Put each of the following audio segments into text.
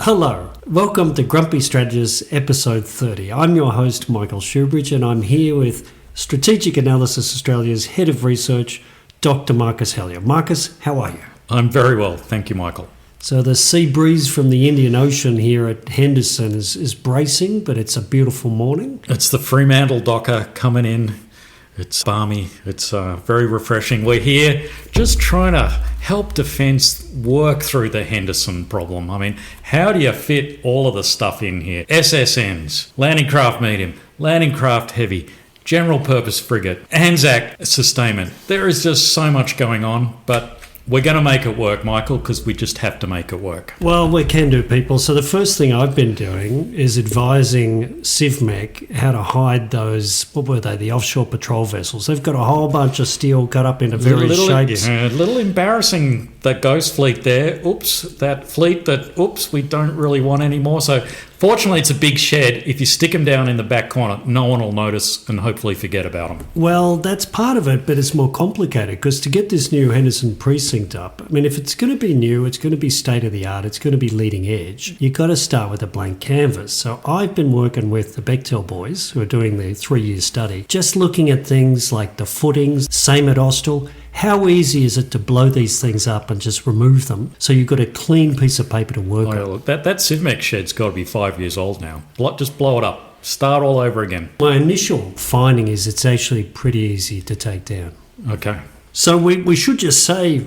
Hello, welcome to Grumpy Strategists episode 30. I'm your host Michael Shoebridge and I'm here with Strategic Analysis Australia's Head of Research, Dr. Marcus Hellier. Marcus, how are you? I'm very well, thank you, Michael. So the sea breeze from the Indian Ocean here at Henderson is bracing, but it's a beautiful morning. It's the Fremantle docker coming in. It's balmy. It's very refreshing. We're here just trying to help defence work through the Henderson problem. I mean, how do you fit all of the stuff in here? SSNs, landing craft medium, landing craft heavy, general purpose frigate, Anzac sustainment. There is just so much going on, but we're going to make it work, Michael, because we just have to make it work. Well, we can do, people. So the first thing I've been doing is advising CivMec how to hide those, what were they, the offshore patrol vessels. They've got a whole bunch of steel cut up into various shapes. Yeah, a little embarrassing, that ghost fleet there. Oops, that fleet that, we don't really want anymore. So fortunately, it's a big shed. If you stick them down in the back corner, no one will notice and hopefully forget about them. Well, that's part of it, but it's more complicated because to get this new Henderson precinct up, I mean, if it's going to be new, it's going to be state-of-the-art, it's going to be leading edge, you've got to start with a blank canvas. So I've been working with the Bechtel boys who are doing the 3-year study, just looking at things like the footings, same at Austell. How easy is it to blow these things up and just remove them so you've got a clean piece of paper to work on? Look, that CivMec shed's got to be 5 years old now. Just blow it up. Start all over again. My initial finding is it's actually pretty easy to take down. Okay. So we should just say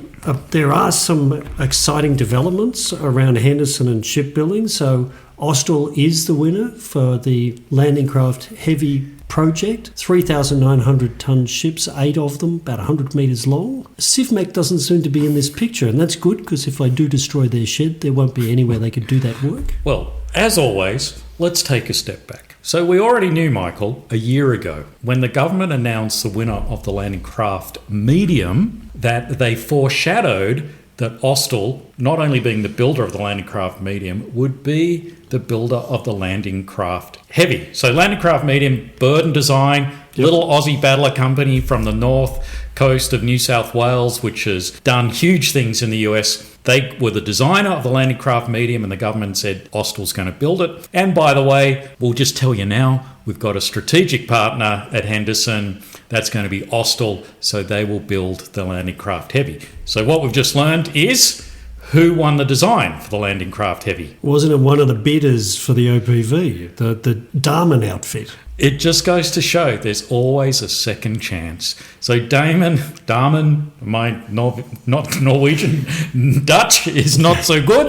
there are some exciting developments around Henderson and shipbuilding. So Austell is the winner for the landing craft heavy project, 3,900 tonne ships, 8 of them, about 100 metres long. CivMec doesn't seem to be in this picture, and that's good because if I do destroy their shed, there won't be anywhere they could do that work. Well, as always, let's take a step back. So we already knew, Michael, a year ago, when the government announced the winner of the landing craft medium, that they foreshadowed that Austell, not only being the builder of the landing craft medium, would be the builder of the landing craft heavy. So landing craft medium, Burden Design, little Aussie battler company from the north coast of New South Wales, which has done huge things in the US. They were the designer of the landing craft medium and the government said Austell's going to build it. And by the way, we'll just tell you now, we've got a strategic partner at Henderson. That's going to be Austell, so they will build the landing craft heavy. So what we've just learned is who won the design for the landing craft heavy. Wasn't it one of the bidders for the OPV, the Damen outfit? It just goes to show there's always a second chance. So Damen, my not Norwegian, Dutch is not so good.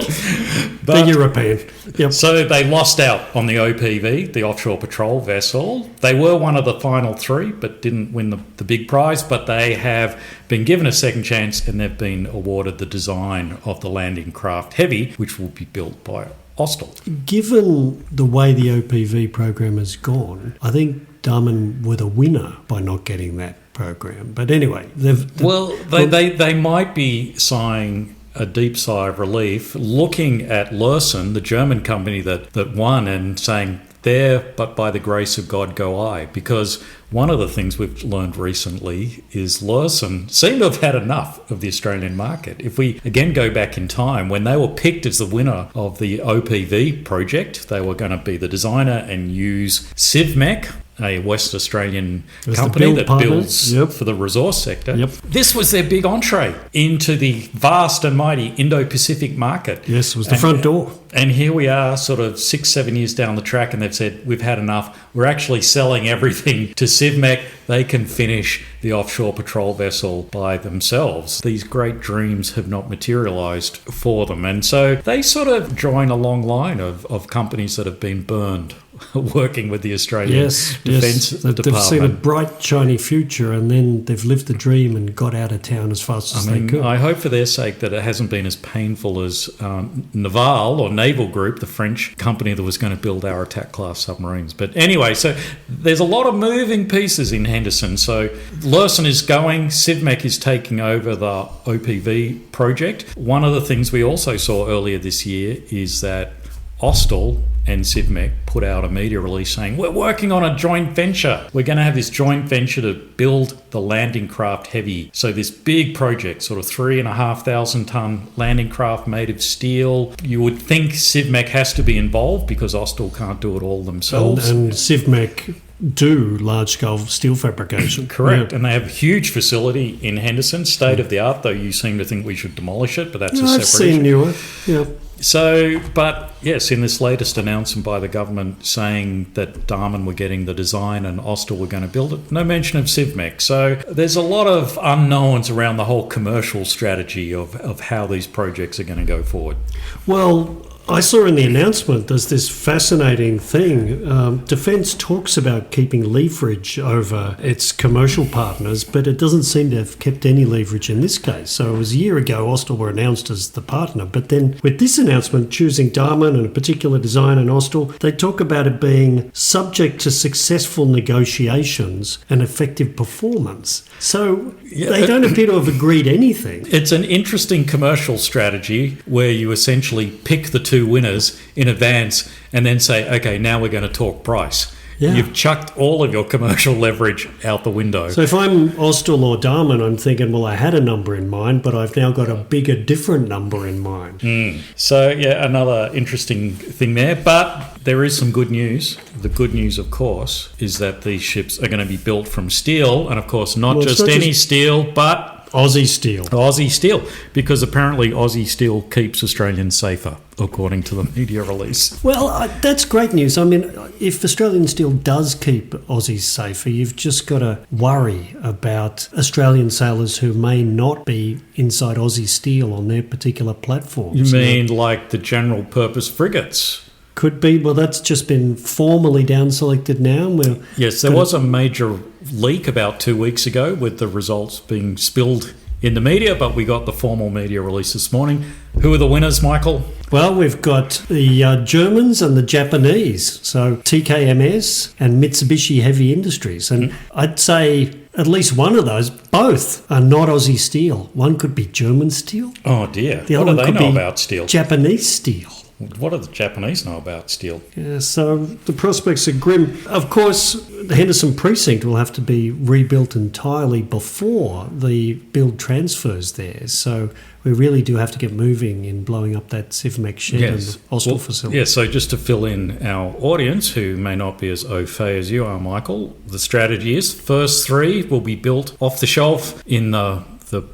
But the European. Yep. So they lost out on the OPV, the offshore patrol vessel. They were one of the final 3, but didn't win the big prize. But they have been given a second chance and they've been awarded the design of the landing craft heavy, which will be built by Austell. Given the way the OPV program has gone, I think Damen were the winner by not getting that program. But anyway, they might be sighing a deep sigh of relief, looking at Lürssen, the German company that won, and saying, there, but by the grace of God go I. Because one of the things we've learned recently is Lürssen seem to have had enough of the Australian market. If we again go back in time, when they were picked as the winner of the OPV project, they were going to be the designer and use CivMec, a West Australian company that builds for the resource sector. Yep. This was their big entree into the vast and mighty Indo-Pacific market. Yes, it was the front door. And here we are sort of 6-7 years down the track and they've said, we've had enough. We're actually selling everything to CivMec. They can finish the offshore patrol vessel by themselves. These great dreams have not materialised for them. And so they sort of join a long line of companies that have been burned working with the Australian Defence Department. They've seen a bright, shiny future and then they've lived the dream and got out of town as fast as they could. I hope for their sake that it hasn't been as painful as Naval or Naval Group, the French company that was going to build our attack class submarines. But anyway, so there's a lot of moving pieces in Henderson. So Lürssen is going, CivMec is taking over the OPV project. One of the things we also saw earlier this year is that Austell and Civmec put out a media release saying, we're working on a joint venture. We're going to have this joint venture to build the landing craft heavy. So this big project, sort of 3,500 ton landing craft made of steel. You would think Civmec has to be involved because Austal can't do it all themselves. And Civmec do large-scale steel fabrication. Correct. Yeah. And they have a huge facility in Henderson, state-of-the-art, though you seem to think we should demolish it, but that's a separate I've seen issue. newer, yeah. So, but yes, in this latest announcement by the government saying that Darman were getting the design and Austal were going to build it, no mention of Civmec. So there's a lot of unknowns around the whole commercial strategy of how these projects are going to go forward. Well, I saw in the announcement there's this fascinating thing. Defence talks about keeping leverage over its commercial partners, but it doesn't seem to have kept any leverage in this case. So it was a year ago Austal were announced as the partner, but then with this announcement choosing Darman and a particular design and Austal, they talk about it being subject to successful negotiations and effective performance. So they don't appear to have agreed anything. It's an interesting commercial strategy where you essentially pick the two winners in advance and then say, okay, now we're going to talk price. Yeah. You've chucked all of your commercial leverage out the window. So if I'm Austal or Darman, I'm thinking, well, I had a number in mind, but I've now got a bigger, different number in mind. So, yeah, another interesting thing there. But there is some good news. The good news, of course, is that these ships are going to be built from steel. And, of course, not just any steel, but Aussie steel. Aussie steel, because apparently Aussie steel keeps Australians safer, according to the media release. Well, that's great news. I mean, if Australian steel does keep Aussies safer, you've just got to worry about Australian sailors who may not be inside Aussie steel on their particular platforms. You mean like the general purpose frigates? Could be. Well, that's just been formally down-selected now. Yes, there was a major leak about 2 weeks ago with the results being spilled in the media, but we got the formal media release this morning. Who are the winners, Michael? Well, we've got the Germans and the Japanese, so TKMS and Mitsubishi Heavy Industries. And I'd say at least one of those, both are not Aussie steel. One could be German steel. Oh, dear. The What other do one they could know be about steel? Japanese steel. What do the Japanese know about steel? Yeah, so the prospects are grim. Of course, the Henderson precinct will have to be rebuilt entirely before the build transfers there. So we really do have to get moving in blowing up that Civmec shed and the Austal facility. Yeah, so just to fill in our audience who may not be as au fait as you are, Michael, the strategy is first three will be built off the shelf in the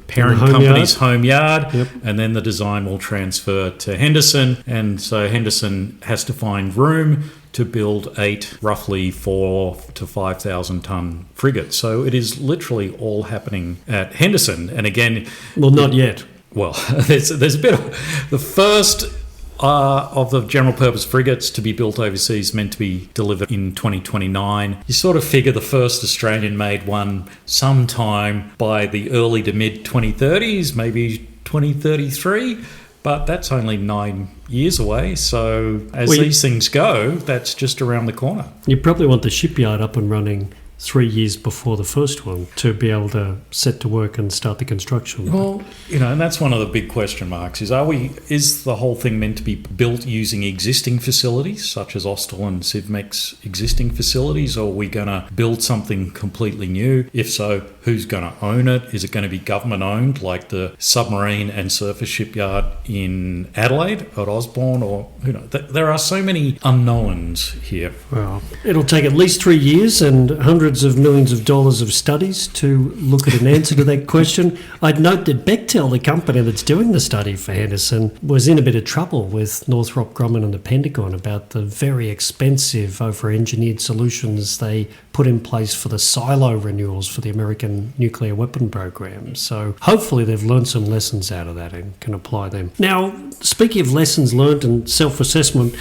parent company's home yard, and then the design will transfer to Henderson. And so Henderson has to find room to build 8 roughly 4,000 to 5,000 ton frigates. So it is literally all happening at Henderson. And again... Well, not yet. Well, there's a bit of... The first of the general purpose frigates to be built overseas meant to be delivered in 2029. You sort of figure the first Australian made one sometime by the early to mid 2030s, maybe 2033, but that's only 9 years away. So as these things go, that's just around the corner. You probably want the shipyard up and running 3 years before the first one to be able to set to work and start the construction. Well, and that's one of the big question marks is the whole thing meant to be built using existing facilities such as Austal and Civmec's existing facilities, or are we going to build something completely new? If so, who's going to own it? Is it going to be government owned like the submarine and surface shipyard in Adelaide at Osborne, or there are so many unknowns here. Well, it'll take at least 3 years and hundreds of millions of dollars of studies to look at an answer to that question. I'd note that Bechtel, the company that's doing the study for Henderson, was in a bit of trouble with Northrop Grumman and the Pentagon about the very expensive, over-engineered solutions they put in place for the silo renewals for the American nuclear weapon program. So hopefully they've learned some lessons out of that and can apply them. Now, speaking of lessons learned and self-assessment,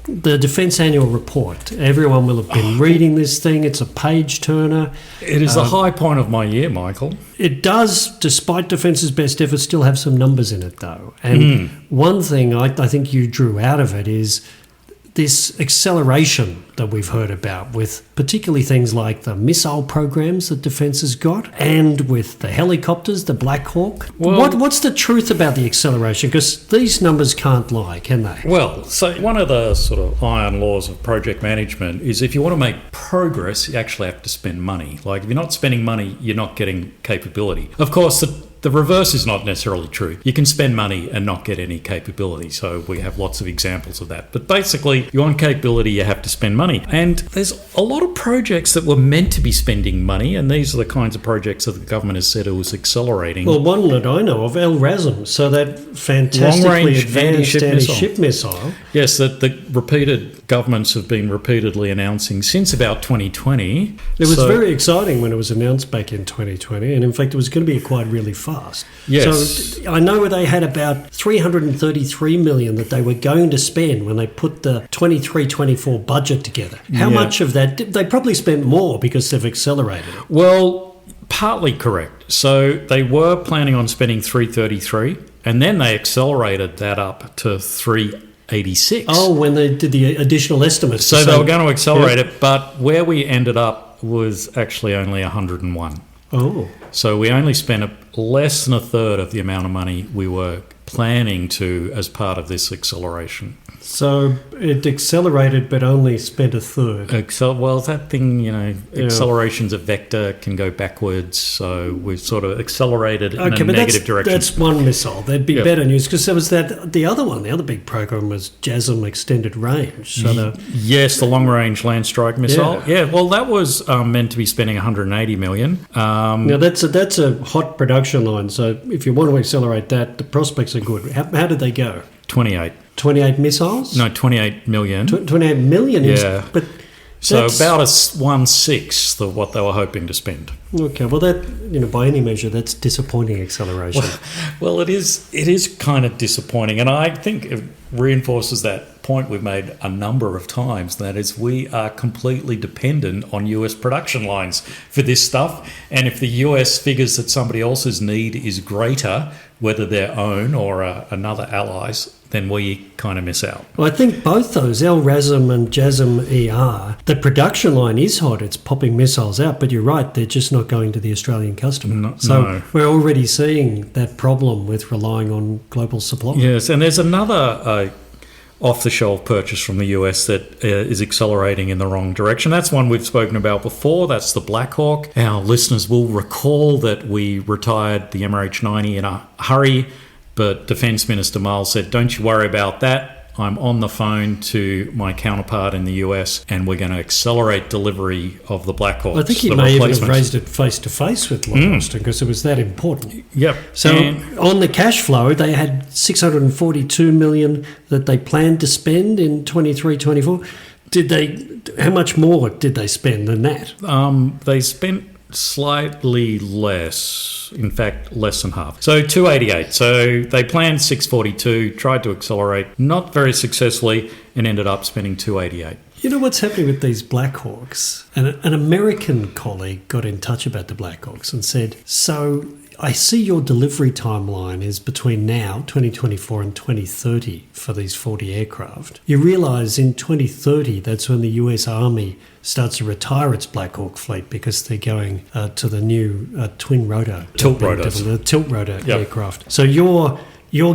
the Defence Annual Report. Everyone will have been reading this thing. It's a page-turner. It is the high point of my year, Michael. It does, despite Defence's best efforts, still have some numbers in it, though. And one thing I think you drew out of it is this acceleration that we've heard about with particularly things like the missile programs that Defence has got and with the helicopters, the Black Hawk. What's the truth about the acceleration? Because these numbers can't lie, can they? Well, so one of the sort of iron laws of project management is if you want to make progress, you actually have to spend money. Like if you're not spending money, you're not getting capability. Of course, the reverse is not necessarily true. You can spend money and not get any capability. So we have lots of examples of that. But basically, you want capability, you have to spend money. And there's a lot of projects that were meant to be spending money, and these are the kinds of projects that the government has said it was accelerating. Well, one that I know of, LRASM, so that fantastically advanced anti-ship missile. Yes, that the repeated governments have been repeatedly announcing since about 2020. It was very exciting when it was announced back in 2020, and in fact, it was going to be acquired really fast. Yes. So I know they had about $333 million that they were going to spend when they put the 23-24 budget together. How much of that? They probably spent more because they've accelerated it. Well, partly correct. So they were planning on spending 333, and then they accelerated that up to 386. Oh, when they did the additional estimates. So they were going to accelerate it, but where we ended up was actually only 101. Oh. So we only spent less than a third of the amount of money we were planning to as part of this acceleration. So it accelerated but only spent a third. Well, that thing, acceleration's a vector, can go backwards, so we've sort of accelerated in a negative direction. That's one missile. There'd be better news, because there was the other one, the other big program was JASM Extended Range. So yes, the long-range land strike missile. Yeah, well, that was meant to be spending 180 million. Now, that's a hot production line, so if you want to accelerate that, the prospects are good. How did they go? 28. 28 missiles? No, 28 million. 28 million? Yeah. But so about 1/6 of what they were hoping to spend. Okay, well, that, by any measure, that's disappointing acceleration. Well, it is kind of disappointing, and I think it reinforces that point we've made a number of times, that is, we are completely dependent on US production lines for this stuff, and if the US figures that somebody else's need is greater, whether their own or another ally's, then we kind of miss out. Well, I think both those, LRASM and JASM-ER, the production line is hot. It's popping missiles out, but you're right, they're just not going to the Australian customer. So we're already seeing that problem with relying on global supply. Yes, and there's another off-the-shelf purchase from the US that is accelerating in the wrong direction. That's one we've spoken about before. That's the Black Hawk. Our listeners will recall that we retired the MRH-90 in a hurry, but Defence Minister Miles said, don't you worry about that. I'm on the phone to my counterpart in the US, and we're going to accelerate delivery of the Black Hawks. I think he may even have raised it face-to-face with Lloyd Austin, because it was that important. Yep. So on the cash flow, they had $642 million that they planned to spend in 23-24. How much more did they spend than that? They spent slightly less, in fact less than half, so 288. So they planned 642, tried to accelerate, not very successfully, and ended up spending 288. You know what's happening with these Black Hawks? An American colleague got in touch about the Black Hawks and said, so I see your delivery timeline is between now, 2024 and 2030 for these 40 aircraft. You realise in 2030, that's when the US Army starts to retire its Black Hawk fleet, because they're going to the new twin rotor. Tilt rotors. The tilt rotor aircraft. So you're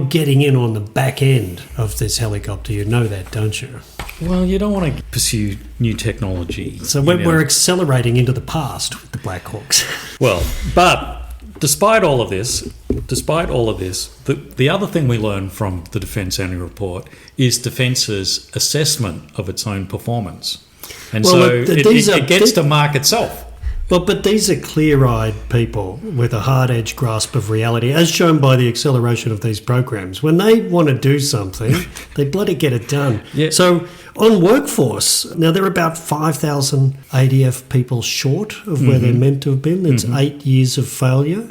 getting in on the back end of this helicopter. You know that, don't you? Well, you don't want to pursue new technology. So we're accelerating into the past with the Black Hawks. Well, but despite all of this, the other thing we learned from the Defence Annual Report is Defence's assessment of its own performance. And it gets to mark itself. Well, but these are clear-eyed people with a hard-edged grasp of reality, as shown by the acceleration of these programs. When they want to do something, they bloody get it done. Yeah. So on workforce, now they're about 5,000 ADF people short of where they're meant to have been. It's 8 years of failure.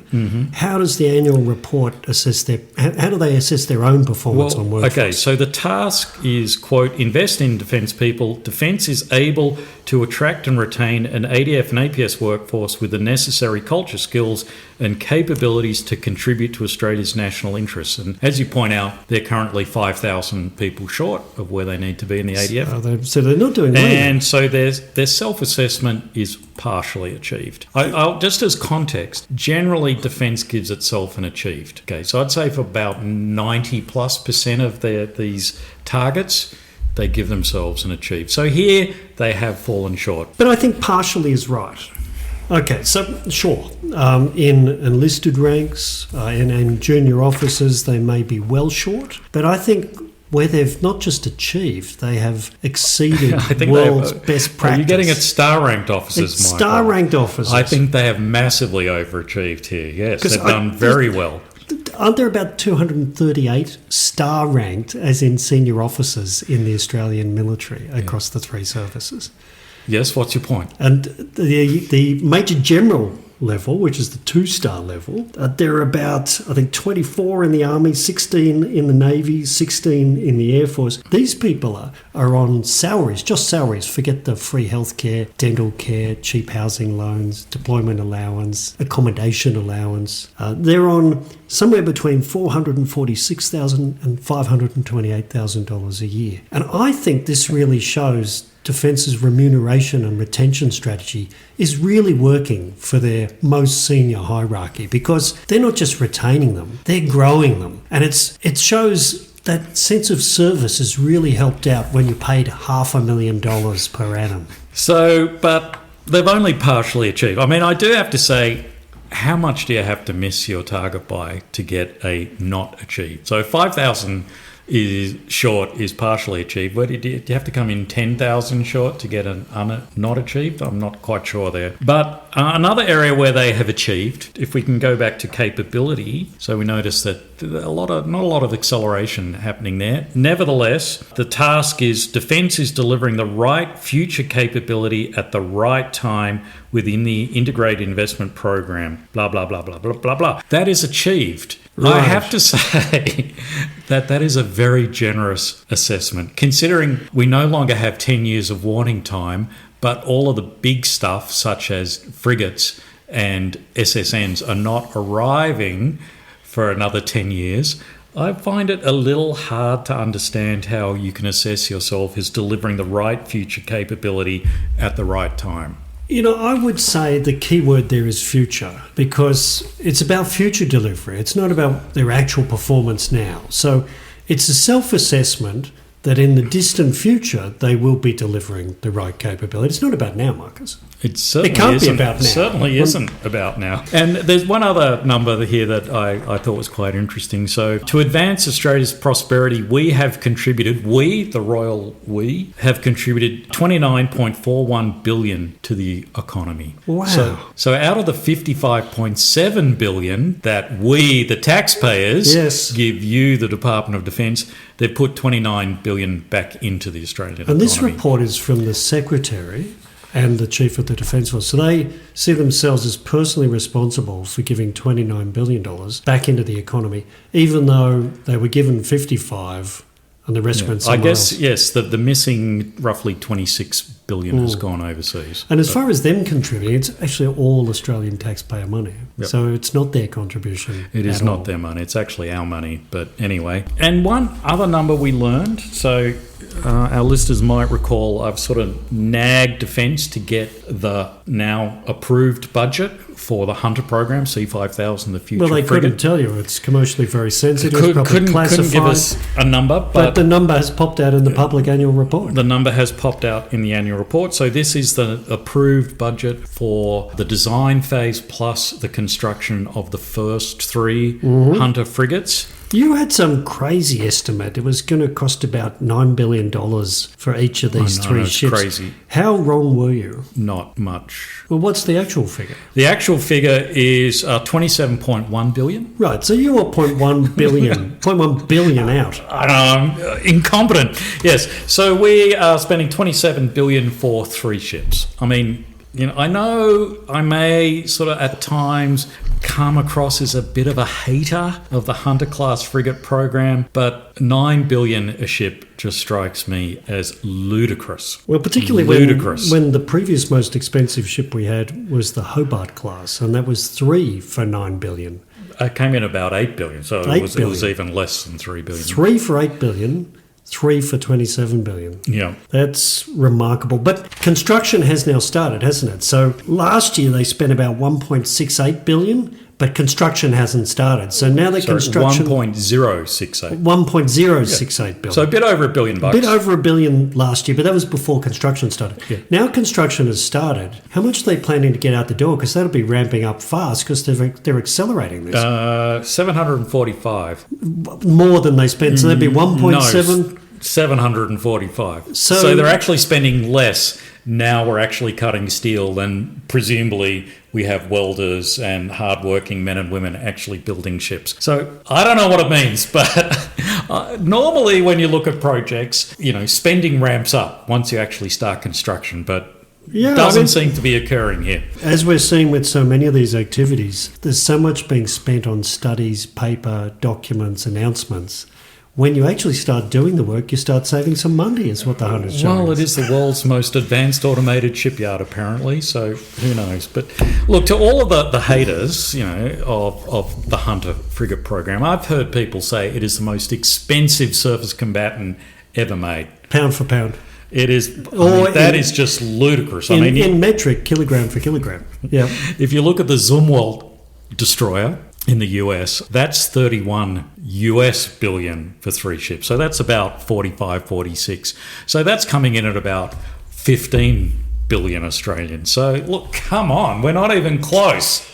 How does the annual report assess how do they assess their own performance on workforce? Okay, so the task is, quote, invest in defence people. Defence is able to attract and retain an ADF and APS workforce with the necessary culture, skills and capabilities to contribute to Australia's national interests. And as you point out, they're currently 5,000 people short of where they need to be in the ADF So they're not doing well. And so their self-assessment is partially achieved. I'll just as context, generally defence gives itself an achieved. Okay, so I'd say for about 90+% of these targets, they give themselves an achieved. So here they have fallen short. But I think partially is right. Okay, so sure, in enlisted ranks and junior officers, they may be well short, but I think where they've not just achieved, they have exceeded world's best practice. You're getting at star-ranked officers, Michael. Star-ranked officers. I think they have massively overachieved here, yes. They've done very well. Aren't there about 238 star-ranked, as in senior officers, in the Australian military across the three services? Yes, what's your point? And the Major General level, which is the 2-star level, there are about, I think, 24 in the Army, 16 in the Navy, 16 in the Air Force. These people are on salaries, just salaries. Forget the free healthcare, dental care, cheap housing loans, deployment allowance, accommodation allowance. They're on somewhere between $446,000 and $528,000 a year. And I think this really shows Defence's remuneration and retention strategy is really working for their most senior hierarchy, because they're not just retaining them, they're growing them. And it shows that sense of service has really helped out when you're paid $500,000 per annum. So, but they've only partially achieved. I mean, I do have to say, how much do you have to miss your target by to get a not achieved? So 5,000 is short is partially achieved. Where do you have to come in 10,000 short to get an not achieved? I'm not quite sure there. But another area where they have achieved, if we can go back to capability, so we notice that not a lot of acceleration happening there. Nevertheless, the task is Defence is delivering the right future capability at the right time within the integrated investment program. Blah, blah, blah, blah, blah, blah, blah. That is achieved. Right. I have to say that is a very generous assessment, considering we no longer have 10 years of warning time, but all of the big stuff, such as frigates and SSNs, are not arriving for another 10 years. I find it a little hard to understand how you can assess yourself as delivering the right future capability at the right time. You know, I would say the key word there is future, because it's about future delivery. It's not about their actual performance now. So it's a self-assessment that in the distant future, they will be delivering the right capability. It's not about now, Marcus. It certainly can't be about now. Certainly isn't about now. And there's one other number here that I thought was quite interesting. So to advance Australia's prosperity, we, the royal we, have contributed $29.41 billion to the economy. Wow. So out of the $55.7 billion that we, the taxpayers, give you, the Department of Defence, they've put $29 billion back into the Australian economy. And this report is from the Secretary and the Chief of the Defence Force. So they see themselves as personally responsible for giving $29 billion back into the economy, even though they were given 55 and the rest went somewhere else. Yes, the missing roughly 26 billion has gone overseas. And as far as them contributing, it's actually all Australian taxpayer money. Yep. So it's not their contribution. It is not their money. It's actually our money. But anyway. And one other number we learned, so our listeners might recall, I've sort of nagged Defence to get the now approved budget for the Hunter program, C5000, the future. Well, they couldn't tell you. It's commercially very sensitive, couldn't give us a number. But the number has popped out in the public annual report. The number has popped out in the annual report. So this is the approved budget for the design phase plus the construction of the first 3 Hunter frigates. You had some crazy estimate. It was going to cost about $9 billion for each of these 3 ships. Crazy. How wrong were you? Not much. Well, what's the actual figure? The actual figure is $27.1 billion. Right, so you were $0.1 billion, $0.1 billion out. I know, I'm incompetent. Yes, so we are spending $27 billion for 3 ships. I mean, you know I may sort of at times come across as a bit of a hater of the Hunter-class frigate program, but $9 billion a ship just strikes me as ludicrous. Well, particularly when the previous most expensive ship we had was the Hobart class, and that was 3 for $9 billion. It came in about $8 billion, so it was even less than $3 billion. 3 for $8 billion. 3 for 27 billion. Yeah. That's remarkable. But construction has now started, hasn't it? So last year they spent about 1.68 billion, but construction hasn't started. So now the construction 1.068. 1.068 billion. So a bit over $1 billion. A bit over $1 billion last year, but that was before construction started. Yeah. Now construction has started. How much are they planning to get out the door? Because that'll be ramping up fast because they're accelerating this. 745. More than they spent. So that'd be 1.7. 745. So So they're actually spending less. Now we're actually cutting steel, then presumably we have welders and hardworking men and women actually building ships. So I don't know what it means, but normally when you look at projects, spending ramps up once you actually start construction, but doesn't seem to be occurring here. As we're seeing with so many of these activities, there's so much being spent on studies, paper, documents, announcements. When you actually start doing the work, you start saving some money, is what the Hunt is showing. Well, it is the world's most advanced automated shipyard, apparently, so who knows. But look, to all of the haters, of the Hunter frigate program, I've heard people say it is the most expensive surface combatant ever made. Pound for pound. It is. That is just ludicrous. In metric, kilogram for kilogram. Yeah. If you look at the Zumwalt destroyer in the US, that's 31 US billion for 3 ships. So that's about 45, 46. So that's coming in at about 15 billion Australian. So look, come on, we're not even close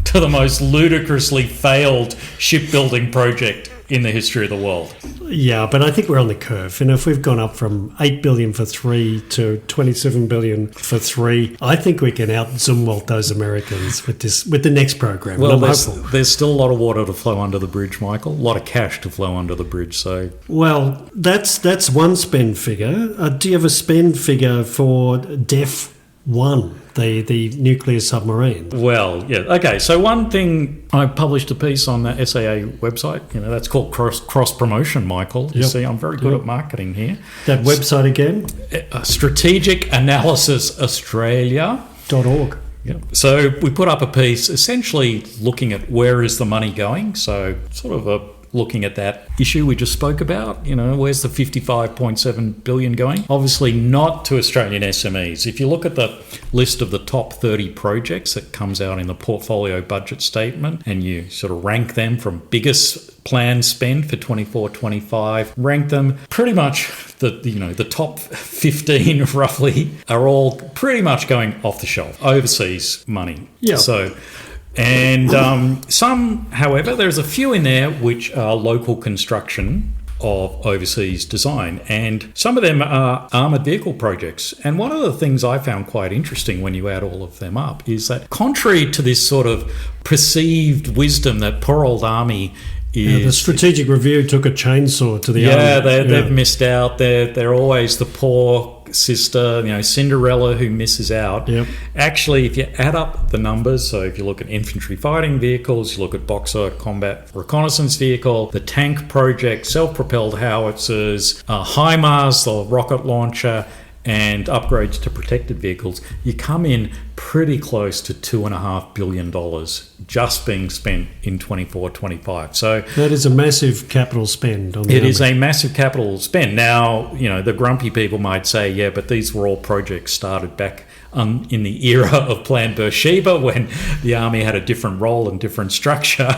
to the most ludicrously failed shipbuilding project in the history of the world. Yeah, but I think we're on the curve. If we've gone up from 8 billion for 3 to 27 billion for 3, I think we can out-Zumwalt those Americans with the next program. Well, there's still a lot of water to flow under the bridge, Michael. A lot of cash to flow under the bridge. So, well, that's one spend figure. Do you have a spend figure for DEF 1? The nuclear submarine. Well, yeah. Okay, so one thing, I published a piece on the SAA website. That's called cross promotion, Michael. You see, I'm very good at marketing here. That website again? Strategic Analysis Australia.org. Yeah. So we put up a piece essentially looking at where is the money going. So sort of looking at that issue we just spoke about, where's the 55.7 billion going? Obviously not to Australian SMEs. If you look at the list of the top 30 projects that comes out in the portfolio budget statement and you sort of rank them from biggest planned spend for 24-25, rank them pretty much the top 15 roughly are all pretty much going off the shelf, overseas money. Yeah. And some, however, there's a few in there which are local construction of overseas design, and some of them are armoured vehicle projects. And one of the things I found quite interesting when you add all of them up is that contrary to this sort of perceived wisdom that poor old army is... the strategic review took a chainsaw to the army. They've missed out. They're always the poor sister, Cinderella who misses out. Yep. Actually, if you add up the numbers, so if you look at infantry fighting vehicles, you look at Boxer combat reconnaissance vehicle, the tank project, self-propelled howitzers, HIMARS, the rocket launcher, and upgrades to protected vehicles, you come in pretty close to $2.5 billion just being spent in 24-25. So that is a massive capital spend on the It is a massive capital spend. Now, the grumpy people might say, yeah, but these were all projects started back in the era of Plan Beersheba when the army had a different role and different structure.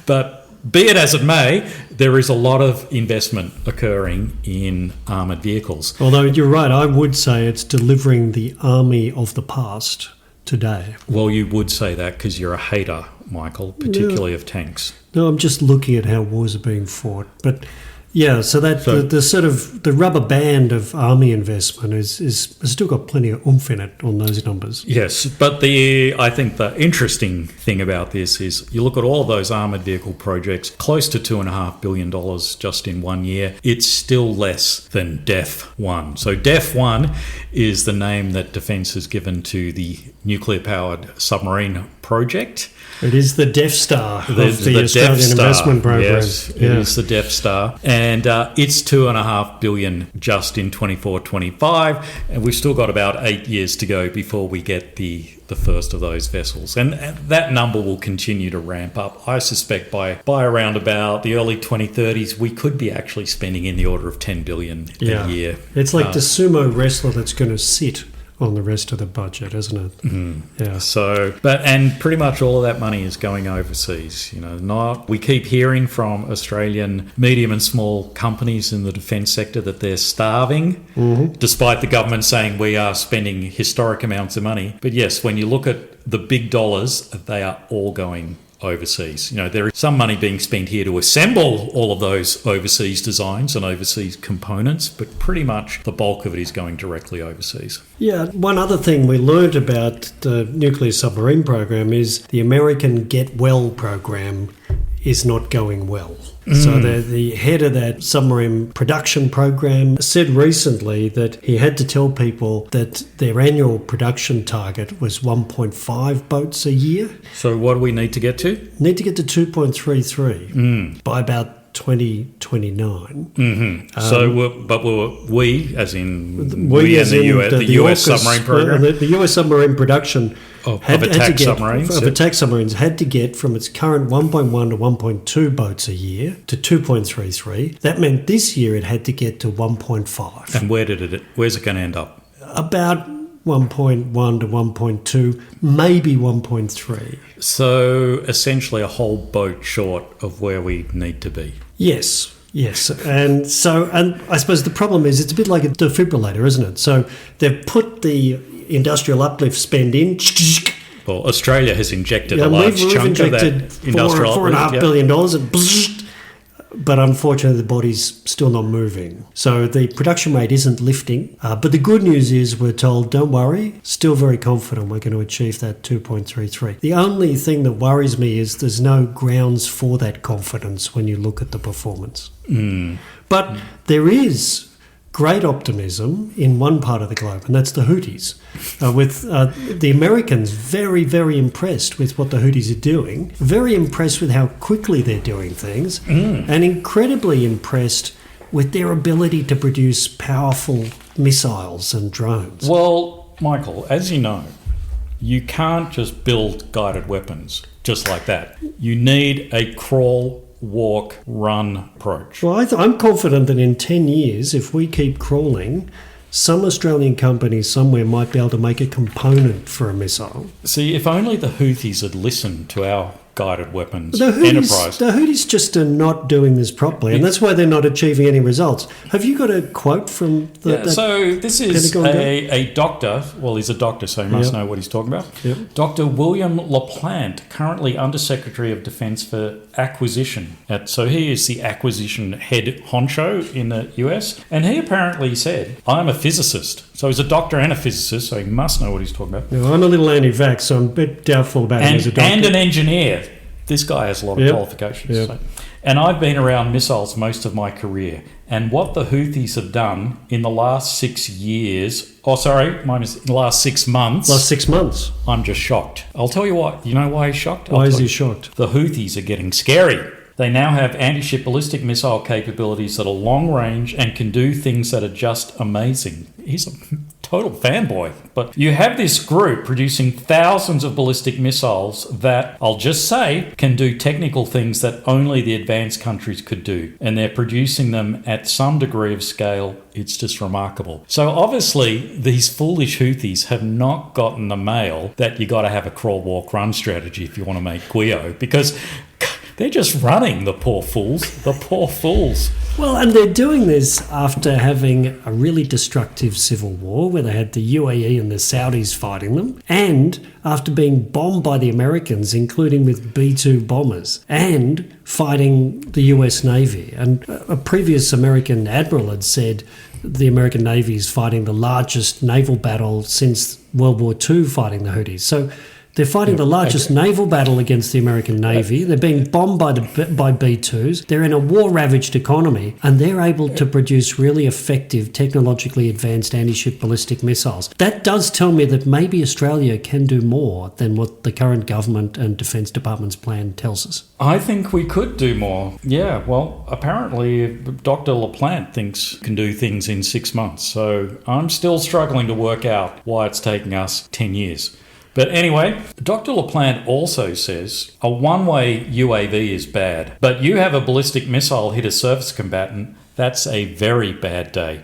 But be it as it may, there is a lot of investment occurring in armoured vehicles. Although you're right, I would say it's delivering the army of the past today. Well, you would say that because you're a hater, Michael, particularly of tanks. No, I'm just looking at how wars are being fought. But yeah, so the sort of the rubber band of army investment is still got plenty of oomph in it on those numbers. Yes, but I think the interesting thing about this is you look at all of those armoured vehicle projects, close to $2.5 billion just in 1 year. It's still less than DEF 1. So DEF 1 is the name that Defence has given to the nuclear-powered submarine project. It is the Death Star of the Death Australian Star. investment program. Yes, it is the Death Star. And it's $2.5 billion just in 24-25. And we've still got about 8 years to go before we get the first of those vessels. And that number will continue to ramp up. I suspect by around about the early 2030s, we could be actually spending in the order of $10 billion a year. It's like the sumo wrestler that's going to sit on the rest of the budget, isn't it? Mm. Yeah. So, and pretty much all of that money is going overseas. We keep hearing from Australian medium and small companies in the defence sector that they're starving, despite the government saying we are spending historic amounts of money. But yes, when you look at the big dollars, they are all going overseas. There is some money being spent here to assemble all of those overseas designs and overseas components, but pretty much the bulk of it is going directly overseas. Yeah, one other thing we learned about the nuclear submarine program is the American Get Well program is not going well. So the head of that submarine production program said recently that he had to tell people that their annual production target was 1.5 boats a year. So what do we need to get to? Need to get to 2.33 by about 2029. We, as in we and the US submarine program? The US submarine production of attack submarines had to get from its current 1.1 to 1.2 boats a year to 2.33. That meant this year it had to get to 1.5. And where's it going to end up? About 1.1 to 1.2, maybe 1.3. So essentially a whole boat short of where we need to be. Yes. And I suppose the problem is it's a bit like a defibrillator, isn't it? So they've put the industrial uplift spend in. Well, Australia has injected a large chunk of that industrial $4.5 billion, but unfortunately the body's still not moving. So the production rate isn't lifting. But the good news is we're told, don't worry, still very confident we're going to achieve that 2.33. The only thing that worries me is there's no grounds for that confidence when you look at the performance. But there is great optimism in one part of the globe, and that's the Houthis. With the Americans very, very impressed with what the Houthis are doing, very impressed with how quickly they're doing things, and incredibly impressed with their ability to produce powerful missiles and drones. Well, Michael, as you know, you can't just build guided weapons just like that. You need a crawl, walk, run approach. Well, I'm confident that in 10 years, if we keep crawling, some Australian company somewhere might be able to make a component for a missile. See, if only the Houthis had listened to our guided weapons enterprise. The Houthis just are not doing this properly, and that's why they're not achieving any results. Have you got a quote from so this is a doctor. Well, he's a doctor, so he must know what he's talking about. Dr. William LaPlante, currently Undersecretary of Defence for Acquisition. So he is the acquisition head honcho in the US, and he apparently said, I'm a physicist. So he's a doctor and a physicist, so he must know what he's talking about. I'm a little anti-vax, so I'm a bit doubtful about him as a doctor. And an engineer. This guy has a lot of qualifications. So. And I've been around missiles most of my career. And what the Houthis have done in the last 6 years, in the last 6 months. Last 6 months. I'm just shocked. I'll tell you what. You know why he's shocked? Why is he shocked? The Houthis are getting scary. They now have anti-ship ballistic missile capabilities that are long range and can do things that are just amazing. He's a total fanboy. But you have this group producing thousands of ballistic missiles that, I'll just say, can do technical things that only the advanced countries could do. And they're producing them at some degree of scale. It's just remarkable. So obviously, these foolish Houthis have not gotten the mail that you got to have a crawl, walk, run strategy if you want to make Guio, because they're just running, the poor fools. The poor fools. Well, and they're doing this after having a really destructive civil war where they had the UAE and the Saudis fighting them, and after being bombed by the Americans, including with B-2 bombers, and fighting the US Navy. And a previous American admiral had said the American Navy is fighting the largest naval battle since World War II fighting the Houthis. So They're fighting the largest naval battle against the American Navy. They're being bombed by B-2s. They're in a war-ravaged economy, and they're able to produce really effective, technologically advanced anti-ship ballistic missiles. That does tell me that maybe Australia can do more than what the current government and Defence Department's plan tells us. I think we could do more. Yeah, well, apparently Dr. LaPlante thinks we can do things in 6 months. So I'm still struggling to work out why it's taking us 10 years. But anyway, Dr. LaPlante also says a one-way UAV is bad, but you have a ballistic missile hit a surface combatant, that's a very bad day.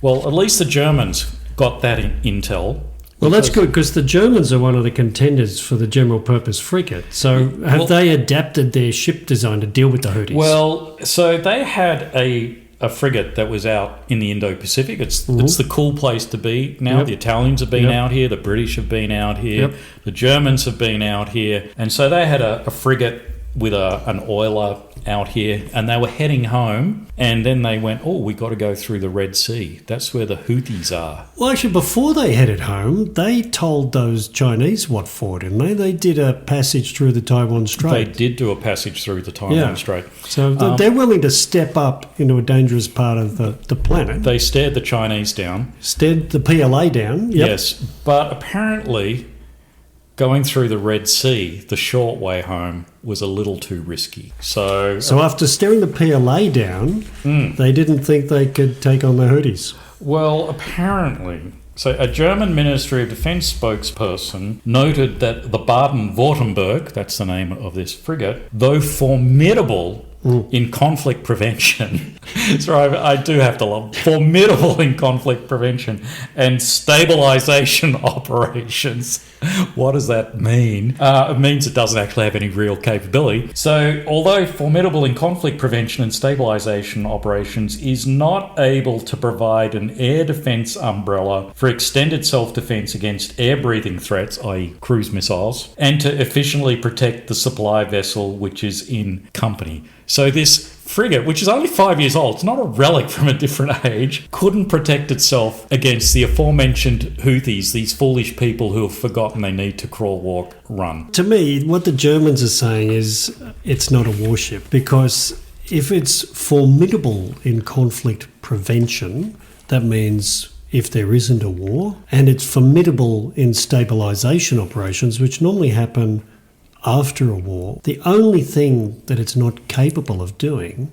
Well, at least the Germans got that intel. Well, that's good, because the Germans are one of the contenders for the general purpose frigate. So have they adapted their ship design to deal with the Houthis? Well, so they had a frigate that was out in the Indo-Pacific. It's the cool place to be now. Yep. The Italians have been out here. The British have been out here. Yep. The Germans have been out here. And so they had a frigate with an oiler out here, and they were heading home, and then they went, we got to go through the Red Sea. That's where the Houthis are. Well, actually, before they headed home, they told those Chinese what for, didn't they? They did a passage through the Taiwan Strait. They did do a passage through the Taiwan Strait. So they're willing to step up into a dangerous part of the planet. They stared the Chinese down. Stared the PLA down, yep. Yes, but apparently going through the Red Sea, the short way home, was a little too risky. So after staring the PLA down, they didn't think they could take on the Houthis. Well, apparently. So a German Ministry of Defence spokesperson noted that the Baden-Württemberg, that's the name of this frigate, though formidable in conflict prevention. So I do have to love formidable in conflict prevention and stabilisation operations. What does that mean? It means it doesn't actually have any real capability. So although formidable in conflict prevention and stabilisation operations is not able to provide an air defence umbrella for extended self-defence against air-breathing threats, i.e. cruise missiles, and to efficiently protect the supply vessel which is in company. So this frigate, which is only 5 years old, it's not a relic from a different age, couldn't protect itself against the aforementioned Houthis, these foolish people who have forgotten they need to crawl, walk, run. To me, what the Germans are saying is it's not a warship, because if it's formidable in conflict prevention, that means if there isn't a war, and it's formidable in stabilisation operations, which normally happen after a war, the only thing that it's not capable of doing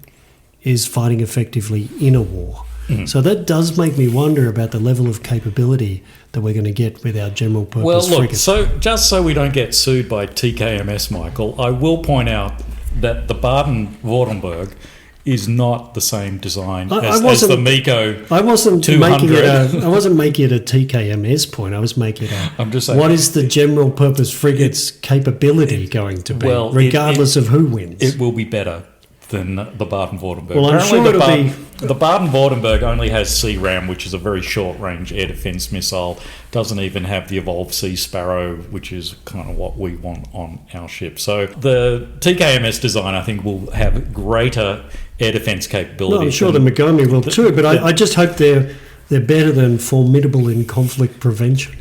is fighting effectively in a war. So that does make me wonder about the level of capability that we're going to get with our general purpose frigate. So just so we don't get sued by TKMS, Michael, I will point out that the Baden-Württemberg is not the same design as the MECO 200. I wasn't making it a TKMS point. I was making it I'm just saying, what is the general purpose frigate's capability going to be, regardless of who wins? It will be better than the Baden-Württemberg. Well, I'm sure it'll be... The Baden-Württemberg only has CRAM, which is a very short-range air defence missile. Doesn't even have the evolved Sea Sparrow, which is kind of what we want on our ship. So the TKMS design, I think, will have greater air defence capability. No, I'm sure the Megami will too, but I just hope they're better than formidable in conflict prevention.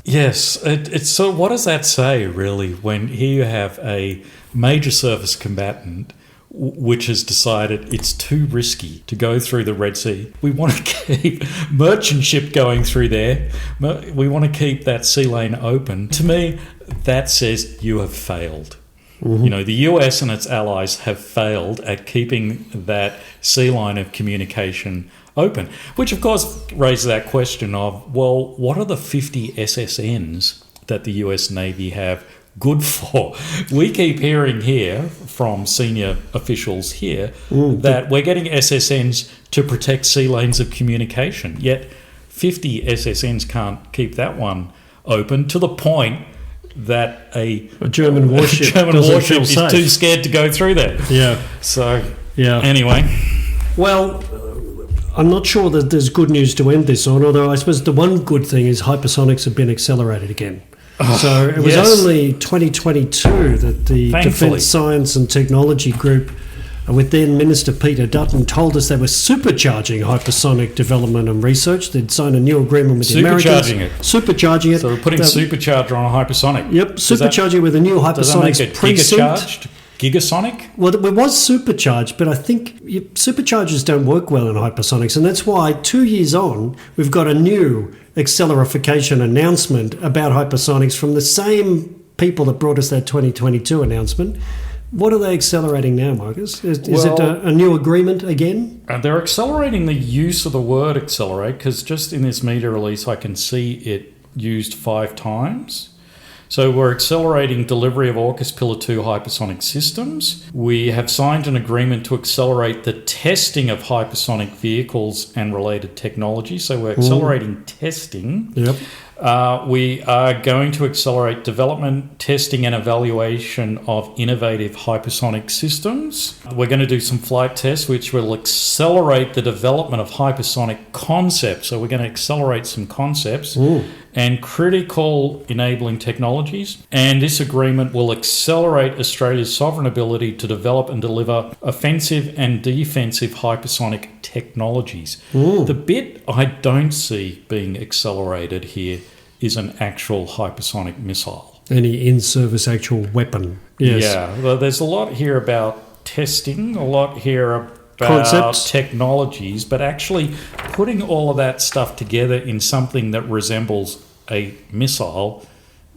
Yes. It's so what does that say, really, when here you have a major surface combatant which has decided it's too risky to go through the Red Sea. We want to keep merchant ship going through there. We want to keep that sea lane open. To me, that says you have failed. You know, the US and its allies have failed at keeping that sea line of communication open, which of course raises that question of, well, what are the 50 SSNs that the US Navy have good for? We keep hearing here from senior officials here that we're getting SSNs to protect sea lanes of communication, yet 50 SSNs can't keep that one open, to the point that a German warship is too scared to go through there. Yeah. So, anyway. Well, I'm not sure that there's good news to end this on, although I suppose the one good thing is hypersonics have been accelerated again. So it was only 2022 that the Defence Science and Technology Group with then Minister Peter Dutton, told us they were supercharging hypersonic development and research. They'd signed a new agreement with the Americans. Supercharging it. So we're putting supercharger on a hypersonic. Yep, supercharging with a new hypersonic precinct. Does that make it gigacharged? Gigasonic? Well, it was supercharged, but I think superchargers don't work well in hypersonics, and that's why 2 years on, we've got a new accelerification announcement about hypersonics from the same people that brought us that 2022 announcement. What are they accelerating now, Marcus? Is it a new agreement again? They're accelerating the use of the word accelerate, because just in this media release, I can see it used 5 times. So we're accelerating delivery of AUKUS Pillar 2 hypersonic systems. We have signed an agreement to accelerate the testing of hypersonic vehicles and related technology. So we're accelerating testing. Yep. We are going to accelerate development, testing and evaluation of innovative hypersonic systems. We're going to do some flight tests, which will accelerate the development of hypersonic concepts. So we're going to accelerate some concepts and critical enabling technologies. And this agreement will accelerate Australia's sovereign ability to develop and deliver offensive and defensive hypersonic technologies. The bit I don't see being accelerated here is an actual hypersonic missile. Any in-service actual weapon. Yes. Yeah, well, there's a lot here about testing, a lot here about concepts, technologies, but actually putting all of that stuff together in something that resembles a missile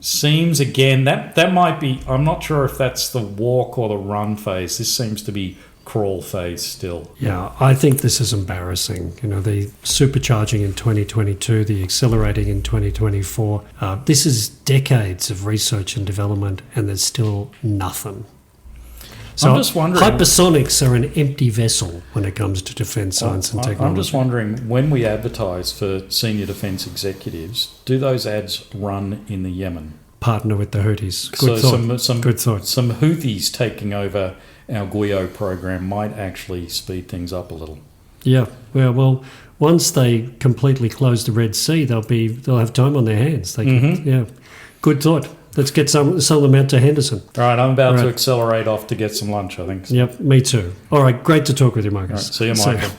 seems, again, that might be, I'm not sure if that's the walk or the run phase. This seems to be crawl phase still. Yeah, I think this is embarrassing. The supercharging in 2022, the accelerating in 2024. This is decades of research and development, and there's still nothing. So I'm just wondering, hypersonics are an empty vessel when it comes to defence science and technology. I'm just wondering, when we advertise for senior defence executives, do those ads run in the Yemen? Partner with the Houthis. Good thought. Good thought. Some Houthis taking over our GUIO program might actually speed things up a little. Yeah. Well, once they completely close the Red Sea, they'll have time on their hands. They can, yeah. Good thought. Let's get some of them out to Henderson. All right, I'm about to accelerate off to get some lunch, I think. Yep, me too. All right, great to talk with you, Marcus. All right, see you, Michael.